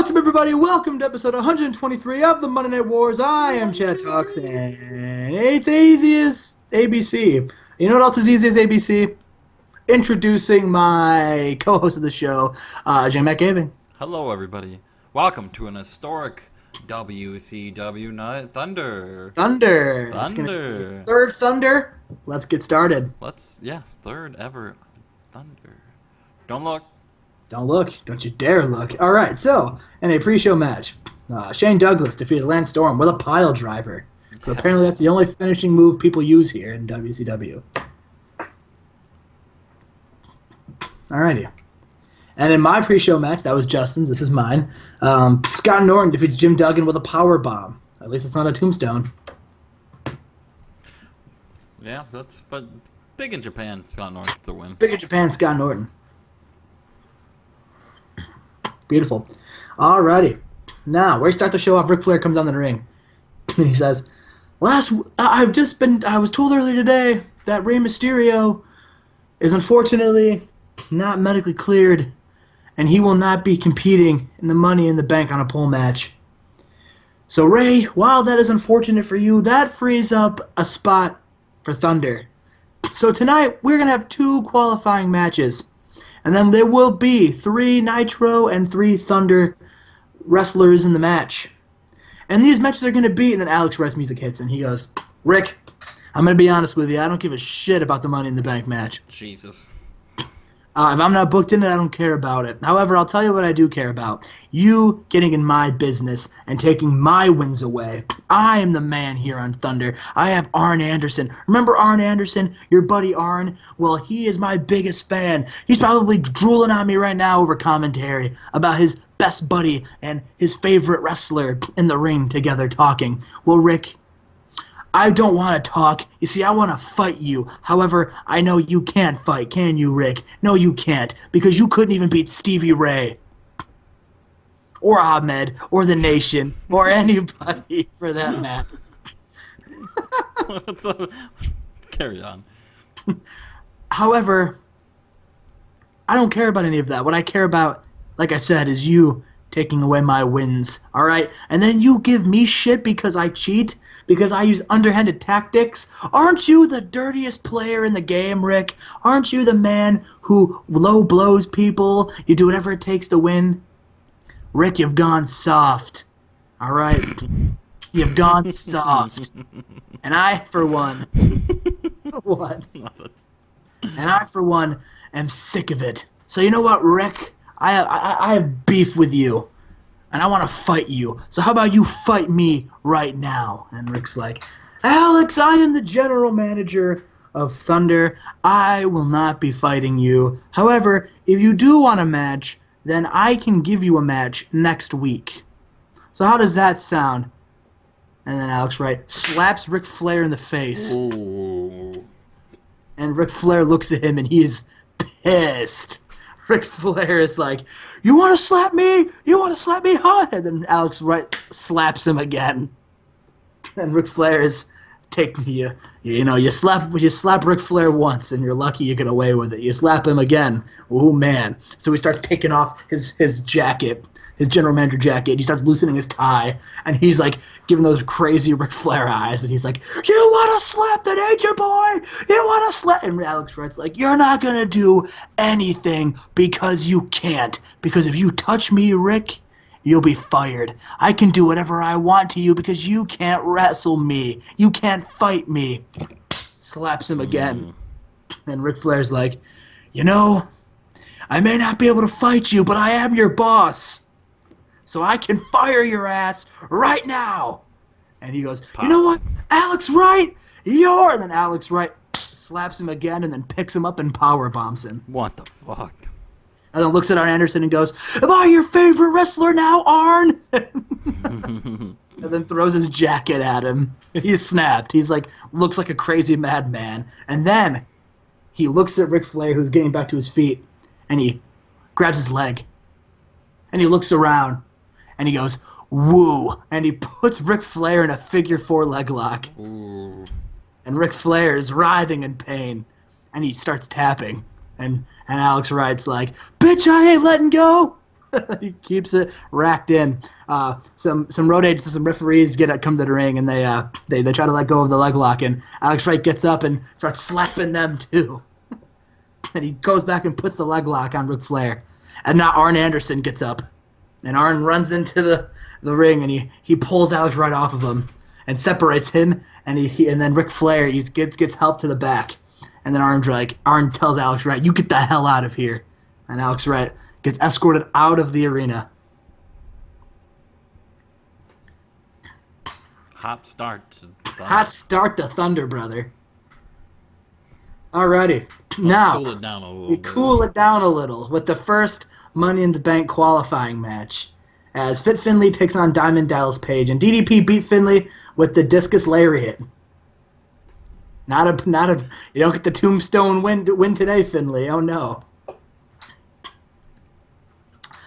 What's up, everybody? Welcome to episode 123 of the Monday Night Wars. I am Chad Talks, and it's easy as ABC. You know what else is easy as ABC? Introducing my co-host of the show, Jmack Gaming. Hello, everybody. Welcome to an historic WCW Night Thunder. Thunder. Third Thunder. Let's get started. Third ever Thunder. Don't look. Don't look. Don't you dare look. All right, so, in a pre-show match, Shane Douglas defeated Lance Storm with a pile driver. So apparently that's the only finishing move people use here in WCW. Alrighty. And in my pre-show match, that was Justin's, this is mine, Scott Norton defeats Jim Duggan with a power bomb. At least it's not a tombstone. Yeah, but big in Japan, Scott Norton's the win. Big in Japan, Scott Norton. Beautiful. Alrighty. Now, where we start the show off, Ric Flair comes on the ring. And he says, I was told earlier today that Rey Mysterio is unfortunately not medically cleared, and he will not be competing in the Money in the Bank on a pole match. So Rey, while that is unfortunate for you, that frees up a spot for Thunder. So tonight, we're going to have 2 qualifying matches. And then there will be 3 Nitro and 3 Thunder wrestlers in the match. And these matches are going to be, and then Alex Wright's music hits, and he goes, Rick, I'm going to be honest with you, I don't give a shit about the Money in the Bank match. Jesus. If I'm not booked in it, I don't care about it. However, I'll tell you what I do care about. You getting in my business and taking my wins away. I am the man here on Thunder. I have Arn Anderson. Remember Arn Anderson, your buddy Arn? Well, he is my biggest fan. He's probably drooling on me right now over commentary about his best buddy and his favorite wrestler in the ring together talking. Well, Rick, I don't want to talk. You see, I want to fight you. However, I know you can't fight, can you, Rick? No, you can't, because you couldn't even beat Stevie Ray. Or Ahmed, or The Nation, or anybody for that matter. Carry on. However, I don't care about any of that. What I care about, like I said, is you taking away my wins, all right? And then you give me shit because I cheat, because I use underhanded tactics. Aren't you the dirtiest player in the game, Rick? Aren't you the man who low blows people? You do whatever it takes to win? Rick, you've gone soft, all right? You've gone soft. And I, for one, what? And I, for one, am sick of it. So you know what, Rick? I have beef with you, and I want to fight you. So how about you fight me right now? And Rick's like, Alex, I am the general manager of Thunder. I will not be fighting you. However, if you do want a match, then I can give you a match next week. So how does that sound? And then Alex Wright slaps Ric Flair in the face. Ooh. And Ric Flair looks at him, and he is pissed. Ric Flair is like, you want to slap me? You want to slap me, huh? And then Alex Wright slaps him again. And Ric Flair is taking you slap Ric Flair once, and you're lucky you get away with it. You slap him again. Oh, man. So he starts taking off his jacket, his general manager jacket. He starts loosening his tie, and he's like giving those crazy Ric Flair eyes, and he's like, you want to slap the nature boy? You want to slap? And Alex Wright's like, you're not going to do anything because you can't. Because if you touch me, Rick, you'll be fired. I can do whatever I want to you because you can't wrestle me. You can't fight me. Slaps him again. And Ric Flair's like, I may not be able to fight you, but I am your boss. So I can fire your ass right now. And he goes, you know what, Alex Wright, And then Alex Wright slaps him again and then picks him up and power bombs him. What the fuck? And then looks at Arn Anderson and goes, am I your favorite wrestler now, Arn? And then throws his jacket at him. He's snapped. He's like, looks like a crazy madman. And then he looks at Ric Flair, who's getting back to his feet, and he grabs his leg. And he looks around, and he goes, woo. And he puts Ric Flair in a figure 4 leg lock. Ooh. And Ric Flair is writhing in pain. And he starts tapping. And Alex Wright's like, bitch, I ain't letting go. He keeps it racked in. Some road agents, some referees come to the ring, and they try to let go of the leg lock, and Alex Wright gets up and starts slapping them too. And he goes back and puts the leg lock on Ric Flair. And now Arn Anderson gets up, and Arn runs into the ring, and he pulls Alex Wright off of him and separates him, and then Ric Flair gets help to the back, and then Arn tells Alex Wright, "You get the hell out of here," and Alex Wright gets escorted out of the arena. Hot start to Thunder, brother. Alrighty, now cool it down a little. Cool it down a little with the first Money in the Bank qualifying match, as Fit Finlay takes on Diamond Dallas Page, and DDP beat Finlay with the discus lariat. Not a. You don't get the tombstone win today, Finlay. Oh no.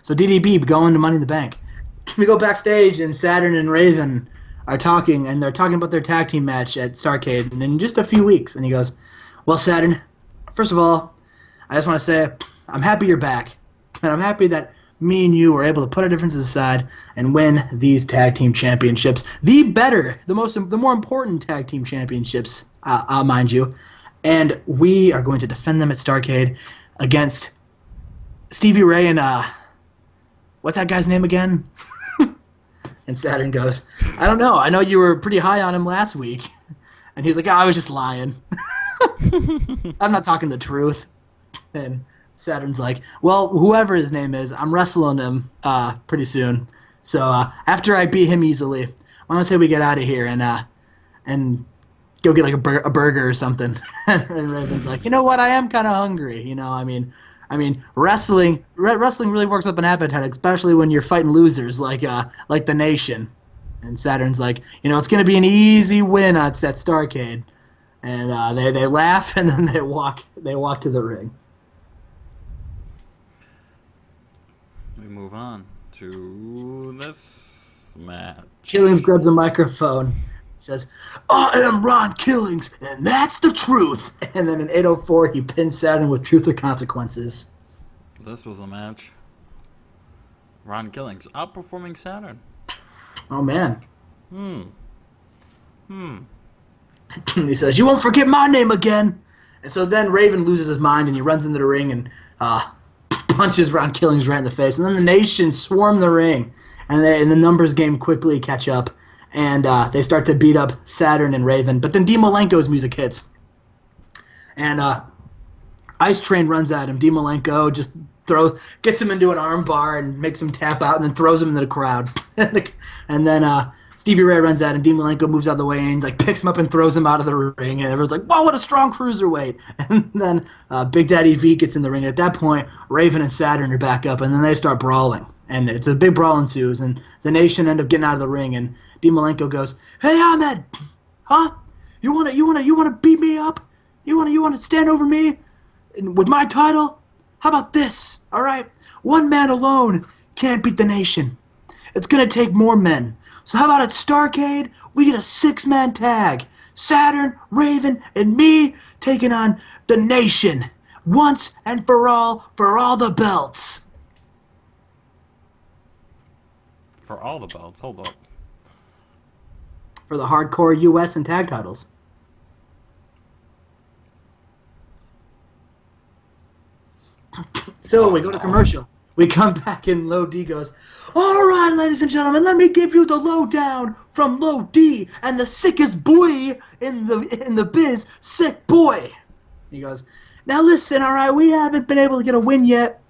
So DDP going to Money in the Bank. We go backstage, and Saturn and Raven are talking, and they're talking about their tag team match at Starrcade in just a few weeks. And he goes, "Well, Saturn, first of all, I just want to say I'm happy you're back, and I'm happy that me and you were able to put our differences aside and win these tag team championships. The more important tag team championships, mind you. And we are going to defend them at Starrcade against Stevie Ray and what's that guy's name again?" And Saturn goes, "I don't know. I know you were pretty high on him last week." And he's like, "I was just lying. I'm not talking the truth." And Saturn's like, "Well, whoever his name is, I'm wrestling him pretty soon. So after I beat him easily, why don't I say we get out of here and go get like a burger or something?" And Raven's like, "You know what? I am kind of hungry. You know, I mean, wrestling really works up an appetite, especially when you're fighting losers like the Nation." And Saturn's like, "You know, it's going to be an easy win at Starrcade." And they laugh, and then they walk to the ring. We move on to this match. Killings grabs a microphone, says, "I am Ron Killings, and that's the truth." And then in 8:04, he pins Saturn with Truth or Consequences. This was a match. Ron Killings outperforming Saturn. Oh, man. He says, "You won't forget my name again." And so then Raven loses his mind, and he runs into the ring and punches Ron Killings right in the face. And then the Nation swarm the ring, and the numbers game quickly catch up, and they start to beat up Saturn and Raven. But then Dean Malenko's music hits, and Ice Train runs at him. Dean Malenko just gets him into an arm bar and makes him tap out, and then throws him into the crowd. And then Stevie Ray runs at him. Dean Malenko moves out of the way and picks him up and throws him out of the ring. And everyone's like, "Whoa, what a strong cruiserweight!" And then Big Daddy V gets in the ring. At that point, Raven and Saturn are back up, and then they start brawling. And it's a big brawl ensues, and the Nation end up getting out of the ring. And Dean Malenko goes, "Hey, Ahmed, huh? You wanna beat me up? You wanna stand over me with my title? How about this? All right, one man alone can't beat the Nation. It's gonna take more men. So how about at Starrcade, we get a 6-man tag. Saturn, Raven, and me taking on the Nation. Once and for all the belts." For all the belts, hold up. For the hardcore US and tag titles. So we go to commercial. We come back and Low D goes, "All right, ladies and gentlemen, let me give you the lowdown from Low D and the sickest boy in the biz, Sick Boy." He goes, "Now listen, all right, we haven't been able to get a win yet,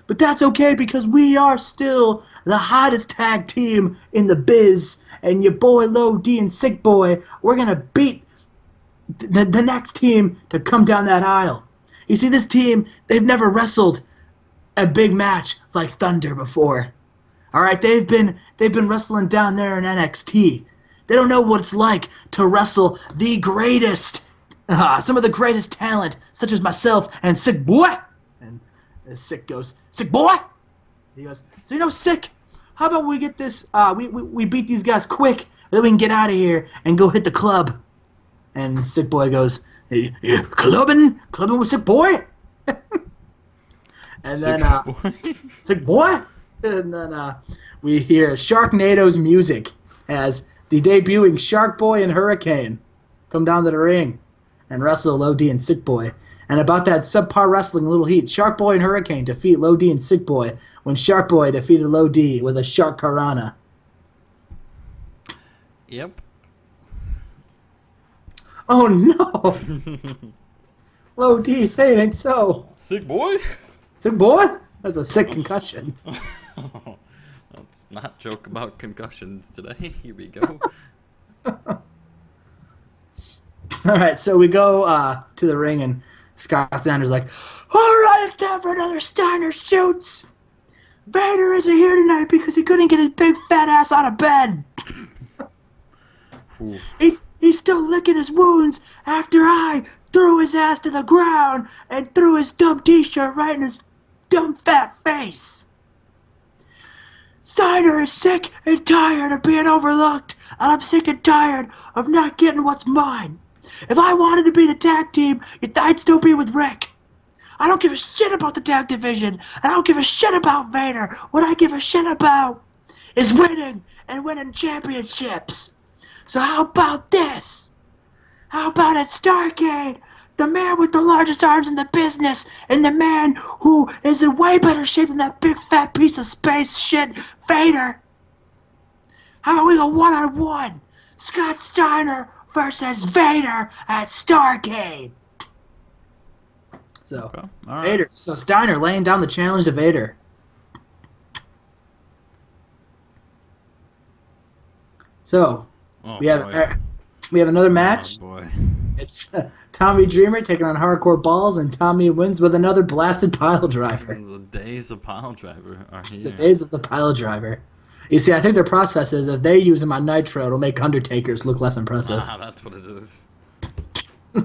but that's okay because we are still the hottest tag team in the biz, and your boy Low D and Sick Boy, we're gonna beat the next team to come down that aisle. You see, this team, they've never wrestled a big match like Thunder before. All right, they've been wrestling down there in NXT. They don't know what it's like to wrestle the greatest, some of the greatest talent, such as myself and Sick Boy." And Sick goes, "Sick Boy?" He goes, "So, you know, Sick, how about we get this, we beat these guys quick, and then we can get out of here and go hit the club." And Sick Boy goes, "Hey, clubbing with Sick Boy?" And then, "Sick Boy?" And then we hear Sharknado's music as the debuting Shark Boy and Hurricane come down to the ring and wrestle Low D and Sick Boy. And about that subpar wrestling little heat, Shark Boy and Hurricane defeat Low D and Sick Boy when Shark Boy defeated Low D with a Shark Karana. Yep. Oh no! Low D, say it ain't so. Sick boy? Sick boy? That's a sick concussion. Let's not joke about concussions today. Here we go. Alright, so we go to the ring and Scott Steiner's like, alright, it's time for another Steiner Shoots! Vader isn't here tonight because he couldn't get his big fat ass out of bed. He's still licking his wounds after I threw his ass to the ground and threw his dumb t-shirt right in his dumb fat face. Steiner is sick and tired of being overlooked, and I'm sick and tired of not getting what's mine. If I wanted to be the tag team, I'd still be with Rick. I don't give a shit about the tag division, and I don't give a shit about Vader. What I give a shit about is winning and winning championships. So how about this? How about at Starrcade, the man with the largest arms in the business and the man who is in way better shape than that big fat piece of space shit, Vader? How about we go one-on-one? Scott Steiner versus Vader at Starrcade. So, Okay. All right. Vader. So Steiner laying down the challenge to Vader. So, we have another match. Oh, boy. It's Tommy Dreamer taking on Hardcore Balls, and Tommy wins with another blasted pile driver. The days of pile driver are here. The days of the pile driver. You see, I think their process is if they use him on Nitro, it'll make Undertakers look less impressive. Ah, that's what it is. All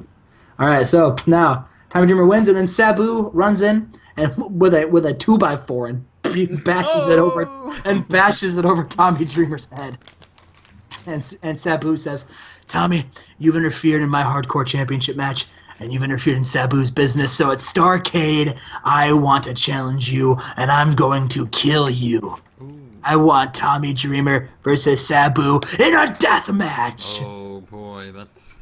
right, so now Tommy Dreamer wins, and then Sabu runs in and with a 2x4 and bashes it over Tommy Dreamer's head. And Sabu says, Tommy, you've interfered in my hardcore championship match, and you've interfered in Sabu's business, so at Starrcade, I want to challenge you, and I'm going to kill you. Ooh. I want Tommy Dreamer versus Sabu in a death match. Oh boy, that's...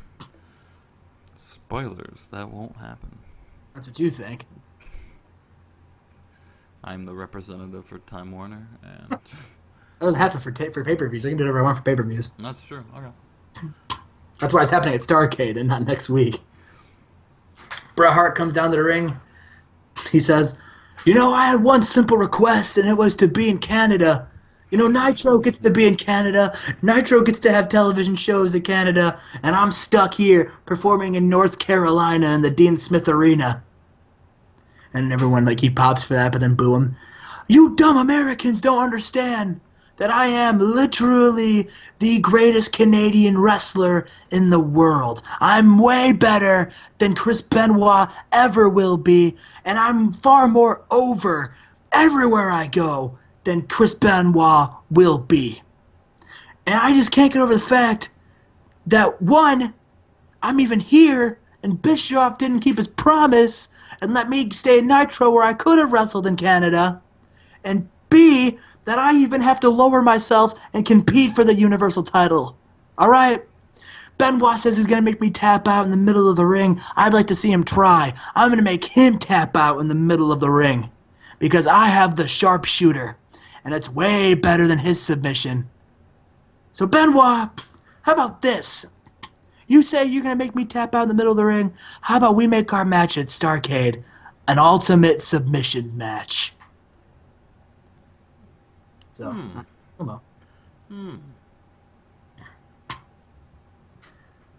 Spoilers, that won't happen. That's what you think. I'm the representative for Time Warner, and... That doesn't happen for pay-per-views. I can do whatever I want for pay-per-views. That's true, okay. That's why it's happening at Starrcade and not next week. Bret Hart comes down to the ring. He says, I had one simple request, and it was to be in Canada. Nitro gets to be in Canada. Nitro gets to have television shows in Canada, and I'm stuck here performing in North Carolina in the Dean Smith Arena. And everyone, he pops for that, but then boo him. You dumb Americans don't understand that I am literally the greatest Canadian wrestler in the world. I'm way better than Chris Benoit ever will be, and I'm far more over everywhere I go than Chris Benoit will be. And I just can't get over the fact that, one, I'm even here, and Bischoff didn't keep his promise and let me stay in Nitro where I could have wrestled in Canada, and B, that I even have to lower myself and compete for the Universal title. Alright? Benoit says he's going to make me tap out in the middle of the ring. I'd like to see him try. I'm going to make him tap out in the middle of the ring. Because I have the sharpshooter. And it's way better than his submission. So Benoit, how about this? You say you're going to make me tap out in the middle of the ring. How about we make our match at Starrcade an ultimate submission match? So,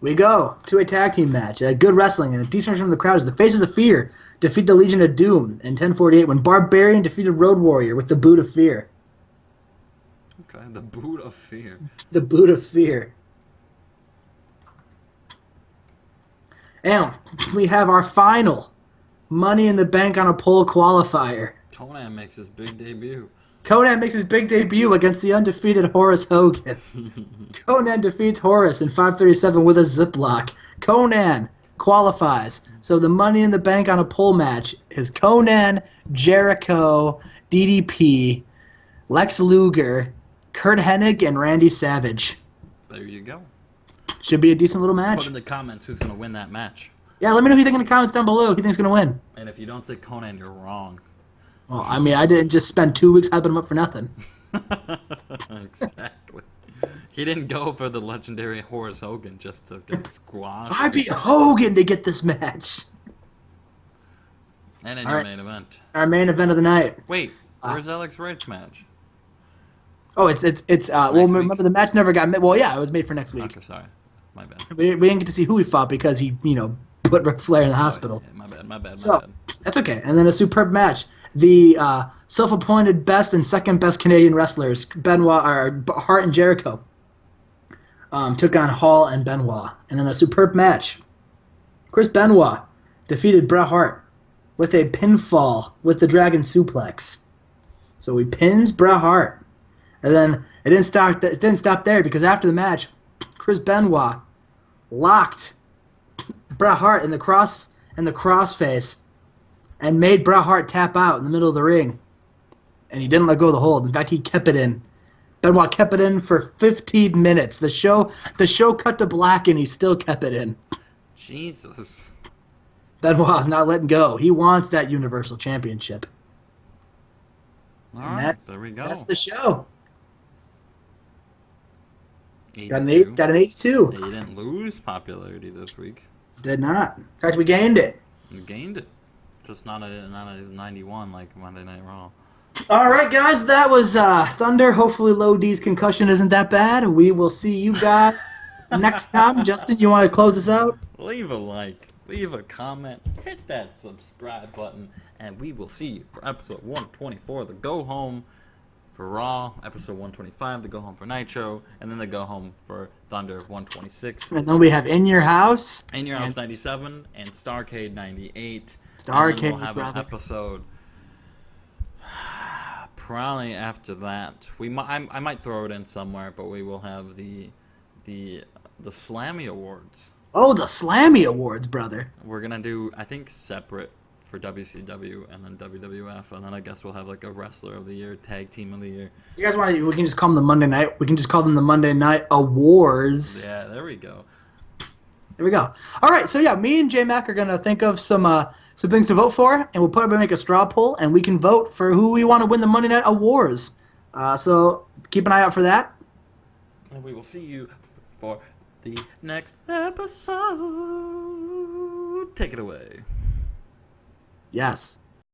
we go to a tag team match. Good wrestling and a decent reaction from the crowd as the Faces of Fear defeat the Legion of Doom in 10:48 when Barbarian defeated Road Warrior with the Boot of Fear. Okay, the Boot of Fear. The Boot of Fear. And we have our final Money in the Bank on a Pole qualifier. Conan makes his big debut. Conan makes his big debut against the undefeated Horace Hogan. Conan defeats Horace in 5:37 with a ziplock. Conan qualifies. So the Money in the Bank on a pole match is Conan, Jericho, DDP, Lex Luger, Kurt Hennig, and Randy Savage. There you go. Should be a decent little match. Put in the comments who's going to win that match. Yeah, let me know who you think in the comments down below. Who you think's going to win? And if you don't say Conan, you're wrong. Well, I mean, I didn't just spend 2 weeks hyping him up for nothing. Exactly. He didn't go for the legendary Horace Hogan just to get squashed. I beat Hogan to get this match. And in your main event. Our main event of the night. Wait, where's Alex Wright's match? Oh, it's well, remember the match never got made. Well, yeah, it was made for next week. Okay, sorry. My bad. We didn't get to see who he fought because he, put Ric Flair in the hospital. Yeah, my bad. That's okay. And then a superb match. The self-appointed best and second best Canadian wrestlers, Hart and Jericho, took on Hall and Benoit. And in a superb match, Chris Benoit defeated Bret Hart with a pinfall with the Dragon Suplex. So he pins Bret Hart. And then it didn't stop there because after the match, Chris Benoit locked Bret Hart in the crossface and made Bret Hart tap out in the middle of the ring. And he didn't let go of the hold. In fact, he kept it in. Benoit kept it in for 15 minutes. The show cut to black and he still kept it in. Jesus. Benoit's not letting go. He wants that Universal Championship. All right, there we go. That's the show. 82. Got an 82. Yeah, you didn't lose popularity this week. Did not. In fact, we gained it. You gained it. Just not a 91 like Monday Night Raw. All right, guys, that was Thunder. Hopefully Low D's concussion isn't that bad. We will see you guys next time. Justin, you want to close us out? Leave a like, leave a comment, hit that subscribe button, and we will see you for episode 124, the Go Home for Raw, episode 125, the Go Home for Nitro, and then the Go Home for Thunder 126. And then we have In Your House. In Your House 97 and Starrcade 98. Starrcade, we'll have an episode probably after that. I might throw it in somewhere, but we will have the Slammy Awards. Oh, the Slammy Awards, brother. We're gonna do, I think, separate for WCW and then WWF, and then I guess we'll have like a Wrestler of the Year, Tag Team of the Year. You guys want to? We can just call them the Monday Night. We can just call them the Monday Night Awards. Yeah, there we go. There we go. All right, so yeah, me and Jmack are gonna think of some things to vote for, and we'll make a straw poll, and we can vote for who we want to win the Monday Night Awards. So keep an eye out for that. And we will see you for the next episode. Take it away. Yes.